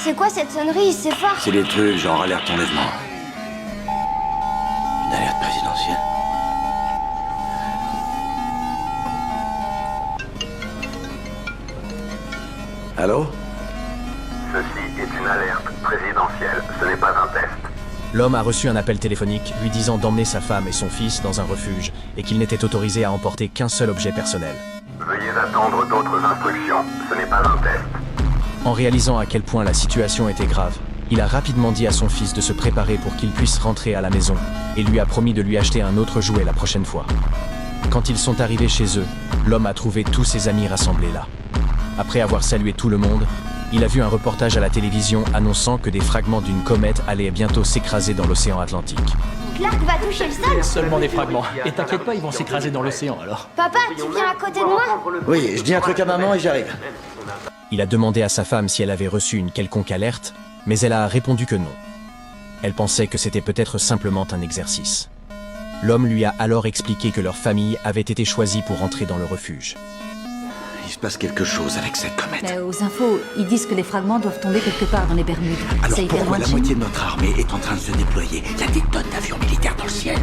C'est quoi cette sonnerie? C'est fort. C'est des trucs genre alerte enlèvement. Une alerte présidentielle. Allô? Ceci est une alerte présidentielle, ce n'est pas un test. L'homme a reçu un appel téléphonique lui disant d'emmener sa femme et son fils dans un refuge et qu'il n'était autorisé à emporter qu'un seul objet personnel. Veuillez attendre d'autres instructions, ce n'est pas un test. En réalisant à quel point la situation était grave, il a rapidement dit à son fils de se préparer pour qu'il puisse rentrer à la maison et lui a promis de lui acheter un autre jouet la prochaine fois. Quand ils sont arrivés chez eux, l'homme a trouvé tous ses amis rassemblés là. Après avoir salué tout le monde, il a vu un reportage à la télévision annonçant que des fragments d'une comète allaient bientôt s'écraser dans l'océan Atlantique. Donc l'arc va toucher le sol. Seulement des fragments. Et t'inquiète pas, ils vont s'écraser dans l'océan alors. Papa, tu viens à côté de moi? Oui, je dis un truc à maman et j'arrive. Il a demandé à sa femme si elle avait reçu une quelconque alerte, mais elle a répondu que non. Elle pensait que c'était peut-être simplement un exercice. L'homme lui a alors expliqué que leur famille avait été choisie pour entrer dans le refuge. Il se passe quelque chose avec cette comète. Mais aux infos, ils disent que les fragments doivent tomber quelque part dans les Bermudes. Alors C'est hyper pourquoi loin de la chez moitié nous. de notre armée est en train de se déployer? Il y a des tonnes d'avions militaires dans le ciel.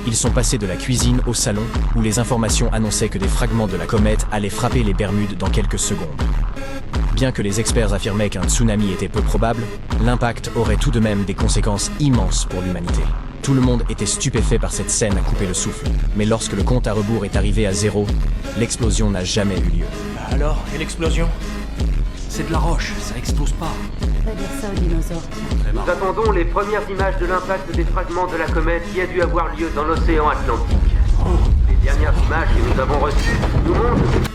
Ils sont passés de la cuisine au salon, où les informations annonçaient que des fragments de la comète allaient frapper les Bermudes dans quelques secondes. Bien que les experts affirmaient qu'un tsunami était peu probable, l'impact aurait tout de même des conséquences immenses pour l'humanité. Tout le monde était stupéfait par cette scène à couper le souffle, mais lorsque le compte à rebours est arrivé à 0, l'explosion n'a jamais eu lieu. Alors, et l'explosion? C'est de la roche, ça explose pas. On va dire ça aux dinosaures. Nous attendons les premières images de l'impact des fragments de la comète qui a dû avoir lieu dans l'océan Atlantique. Les dernières images que nous avons reçues nous montrent